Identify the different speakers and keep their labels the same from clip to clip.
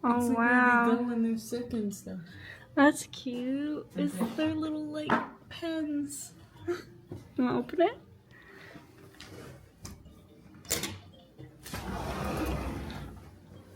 Speaker 1: Oh,
Speaker 2: it's like
Speaker 1: wow.
Speaker 2: where they go when they're sick and stuff.
Speaker 1: That's cute. It's their little, like, pens. You wanna open it?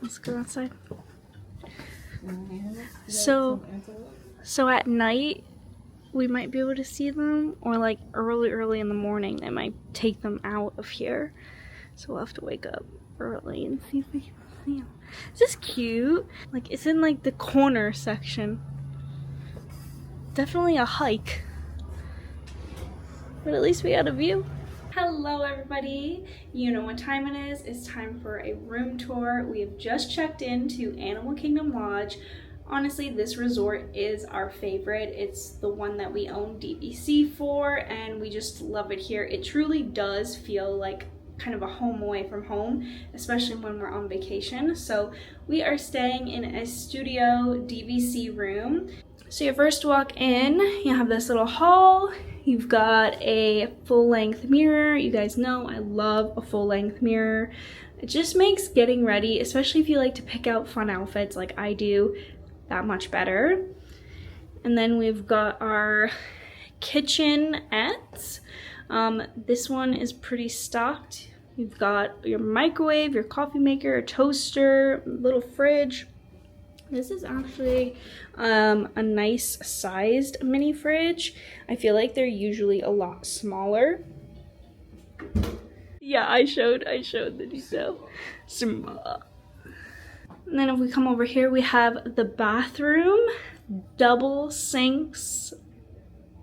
Speaker 1: Let's go outside. So at night, we might be able to see them, or like early in the morning, they might take them out of here. So we'll have to wake up early and see if we can see them. Is this cute? Like, it's in like the corner section. Definitely a hike. But at least we got a view. Hello everybody. You know what time it is. It's time for a room tour. We have just checked into Animal Kingdom Lodge. Honestly, this resort is our favorite. It's the one that we own DVC for, and we just love it here. It truly does feel like kind of a home away from home, especially when we're on vacation. So we are staying in a studio DVC room. So you first walk in, you have this little hall. You've got a full-length mirror. You guys know I love a full-length mirror. It just makes getting ready, especially if you like to pick out fun outfits like I do, that much better. And then we've got our kitchenette. This one is pretty stocked. You've got your microwave, your coffee maker, a toaster, little fridge. This is actually a nice sized mini fridge. I feel like they're usually a lot smaller. Yeah, I showed the detail. And then if we come over here, we have the bathroom, double sinks.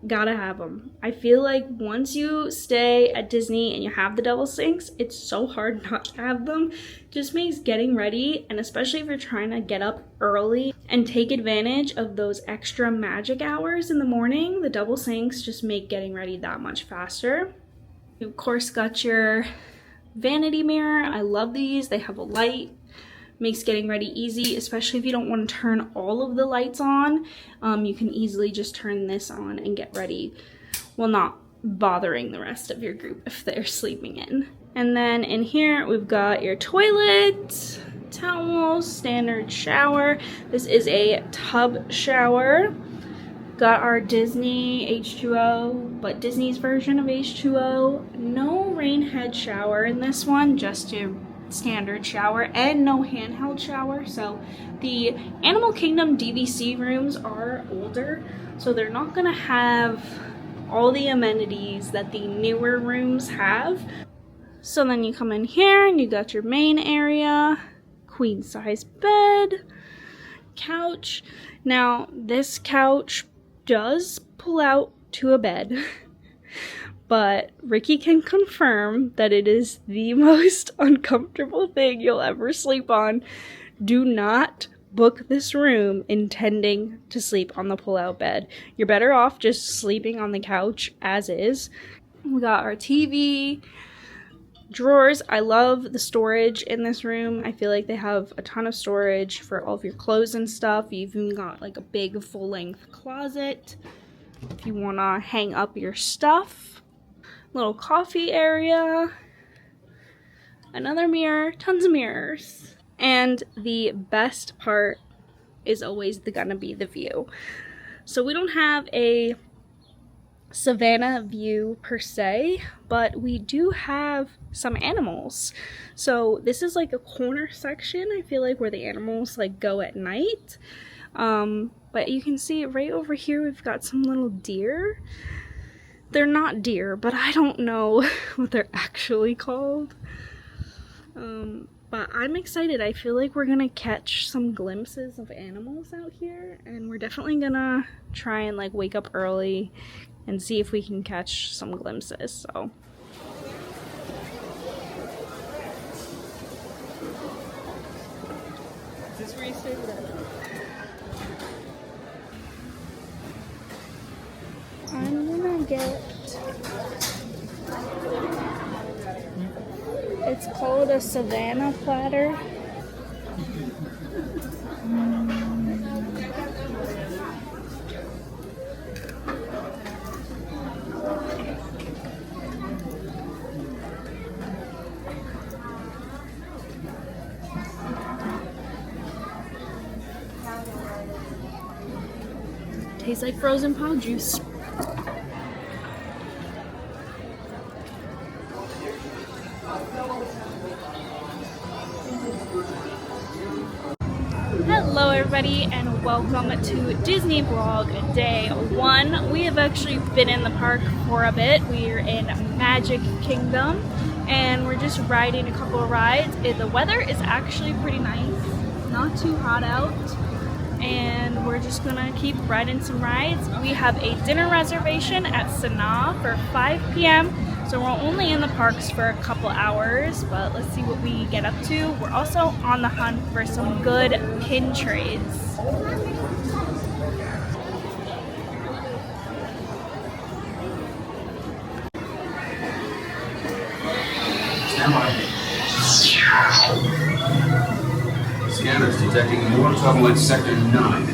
Speaker 1: Gotta have them. I feel like once you stay at Disney and you have the double sinks, it's so hard not to have them. Just makes getting ready, and especially if you're trying to get up early and take advantage of those extra magic hours in the morning, the double sinks just make getting ready that much faster. You of course got your vanity mirror. I love these. They have a light. Makes getting ready easy, especially if you don't want to turn all of the lights on. You can easily just turn this on and get ready while not bothering the rest of your group if they're sleeping in. And then in here, we've got your toilet, towels, standard shower. This is a tub shower. Got our Disney H2O, but Disney's version of H2O. No rain head shower in this one, just your standard shower, and no handheld shower. So the Animal Kingdom DVC rooms are older, so they're not gonna have all the amenities that the newer rooms have. So then you come in here and you got your main area, queen size bed, couch. Now this couch does pull out to a bed. But Ricky can confirm that it is the most uncomfortable thing you'll ever sleep on. Do not book this room intending to sleep on the pull-out bed. You're better off just sleeping on the couch as is. We got our TV, drawers. I love the storage in this room. I feel like they have a ton of storage for all of your clothes and stuff. You've even got like a big full-length closet if you want to hang up your stuff. Little coffee area, another mirror, tons of mirrors. And the best part is always gonna be the view. So we don't have a savannah view per se, but we do have some animals. So this is like a corner section, I feel like, where the animals like go at night. But you can see right over here, we've got some little deer. They're not deer, but I don't know what they're actually called. But I'm excited. I feel like we're gonna catch some glimpses of animals out here, and we're definitely gonna try and like wake up early and see if we can catch some glimpses. So is this where you stay with that? I'm gonna get, it's called a Savannah platter. Tastes like frozen pau juice. Hello everybody and welcome to Disney Vlog Day 1. We have actually been in the park for a bit. We're in Magic Kingdom and we're just riding a couple of rides. The weather is actually pretty nice, not too hot out, and we're just gonna keep riding some rides. We have a dinner reservation at Sanaa for 5 p.m. So we're only in the parks for a couple hours, but let's see what we get up to. We're also on the hunt for some good pin trades.
Speaker 2: Stand by. Scanners detecting more trouble in Sector 9.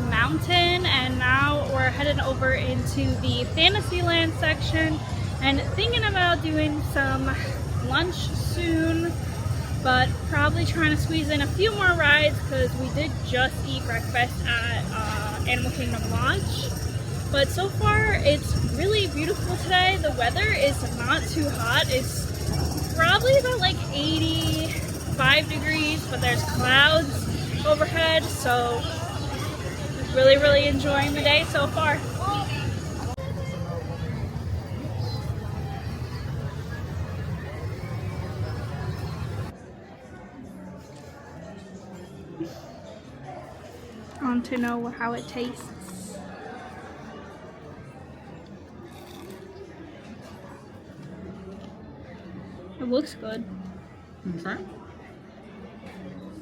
Speaker 1: Mountain, and now we're headed over into the Fantasyland section and thinking about doing some lunch soon, but probably trying to squeeze in a few more rides because we did just eat breakfast at Animal Kingdom launch. But so far it's really beautiful today. The weather is not too hot. It's probably about like 85 degrees, but there's clouds overhead, so really enjoying the day so far. I want to know how it tastes. It looks good.
Speaker 3: Okay.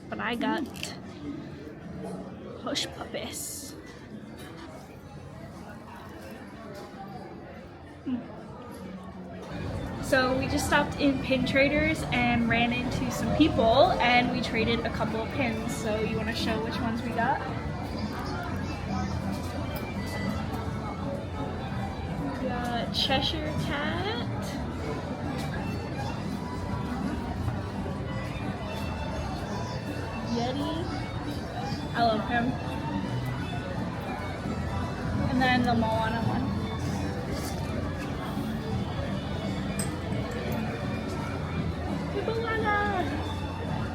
Speaker 1: But I got hush puppies. So we just stopped in Pin Traders and ran into some people and we traded a couple of pins. So you want to show which ones we got? We got Cheshire Cat. Yeti. I love him. And then the Moana one.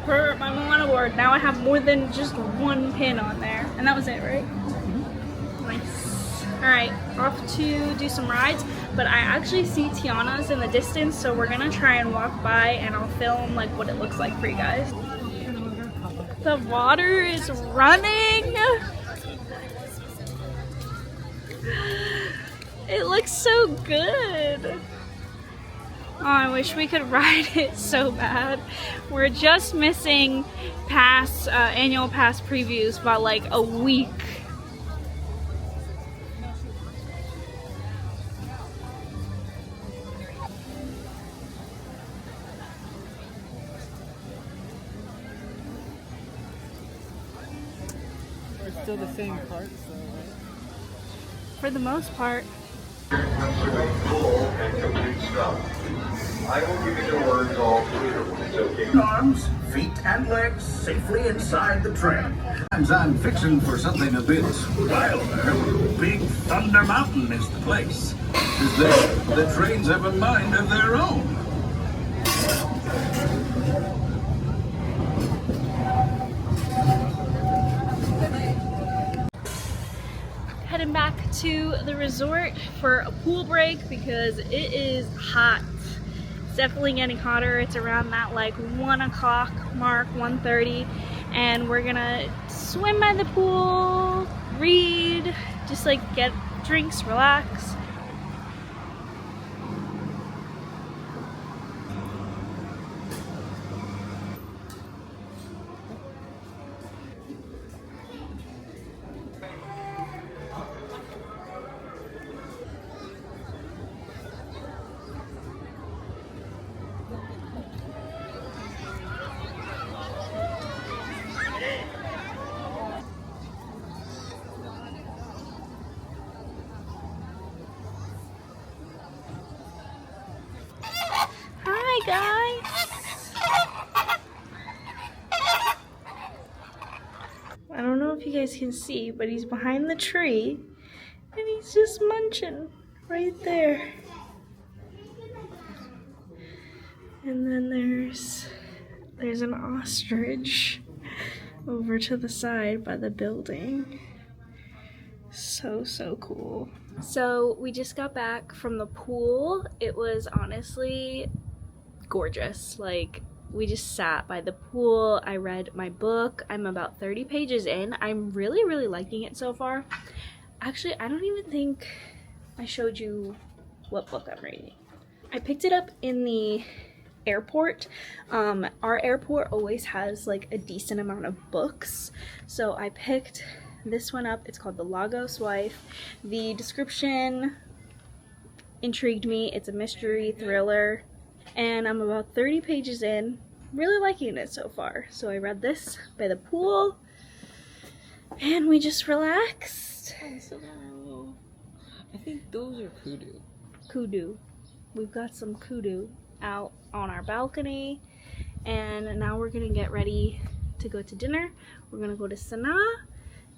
Speaker 1: For my Moana board, now I have more than just one pin on there. And that was it, right? Mm-hmm. Nice. Alright, off to do some rides. But I actually see Tiana's in the distance, so we're gonna try and walk by and I'll film like what it looks like for you guys. The water is running! It looks so good! Oh, I wish we could ride it so bad. We're just missing annual pass previews by like a week.
Speaker 3: We're still the same parts, though, right?
Speaker 1: For the most part.
Speaker 4: Full and complete stop. I will give you the words all clear when it's okay.
Speaker 5: Arms, feet, and legs safely inside the train. Sometimes I'm fixing for something a bit wilder. Big Thunder Mountain is the place. The trains have a mind of their own.
Speaker 1: Heading back to the resort for a pool break because it is hot. It's definitely getting hotter. It's around that like 1 o'clock mark, 1:30, and we're gonna swim by the pool, read, just like get drinks, relax. Hi guys! I don't know if you guys can see, but he's behind the tree and he's just munching right there. And then there's an ostrich over to the side by the building. So cool. So we just got back from the pool. It was honestly gorgeous. Like, we just sat by the pool. I read my book. I'm about 30 pages in. I'm really liking it so far. Actually, I don't even think I showed you what book I'm reading. I picked it up in the airport. Our airport always has like a decent amount of books. So I picked this one up. It's called The Lagos Wife. The description intrigued me. It's a mystery thriller. And I'm about 30 pages in, really liking it so far. So I read this by the pool, and we just relaxed.
Speaker 3: I think those are kudu.
Speaker 1: Kudu. We've got some kudu out on our balcony, and now we're gonna get ready to go to dinner. We're gonna go to Sanaa,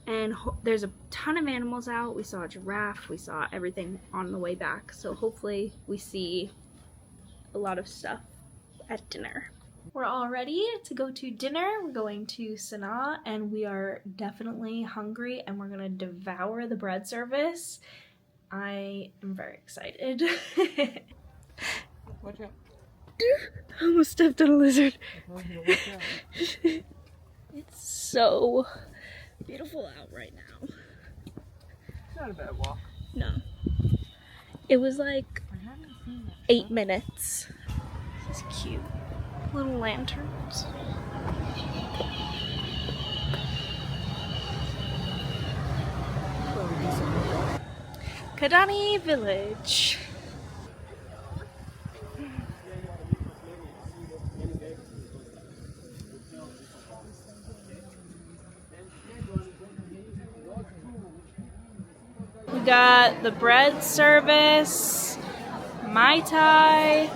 Speaker 1: and there's a ton of animals out. We saw a giraffe, we saw everything on the way back. So hopefully we see a lot of stuff at dinner. We're all ready to go to dinner. We're going to Sanaa, and we are definitely hungry, and we're gonna devour the bread service. I am very excited.
Speaker 3: Watch out.
Speaker 1: I almost stepped on a lizard.
Speaker 3: Watch out.
Speaker 1: It's so beautiful out right now.
Speaker 3: It's not a bad walk.
Speaker 1: No. It was like
Speaker 3: I haven't seen that.
Speaker 1: 8 minutes. This is cute. Little lanterns. Kadani Village. We got the bread service, Mai Tai,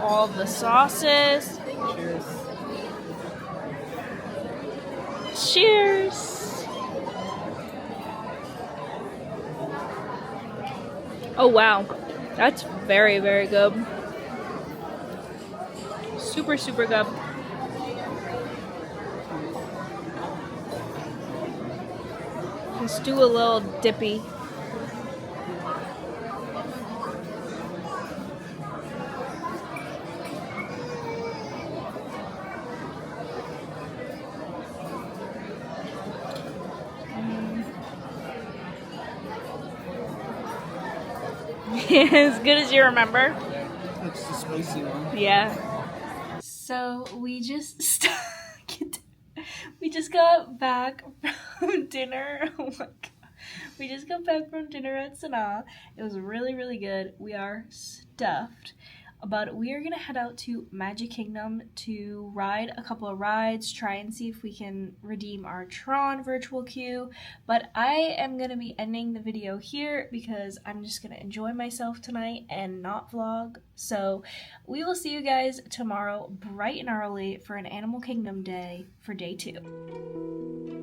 Speaker 1: all the sauces.
Speaker 3: Cheers.
Speaker 1: Cheers! Oh wow, that's very good. Super good. Let's do a little dippy. As good as you remember.
Speaker 3: It's the spicy one.
Speaker 1: Yeah. So we just got back from dinner. Oh my god. We just got back from dinner at Sanaa. It was really good. We are stuffed. But we are gonna head out to Magic Kingdom to ride a couple of rides, try and see if we can redeem our Tron virtual queue. But I am gonna be ending the video here because I'm just gonna enjoy myself tonight and not vlog. So we will see you guys tomorrow bright and early for an Animal Kingdom day for day 2.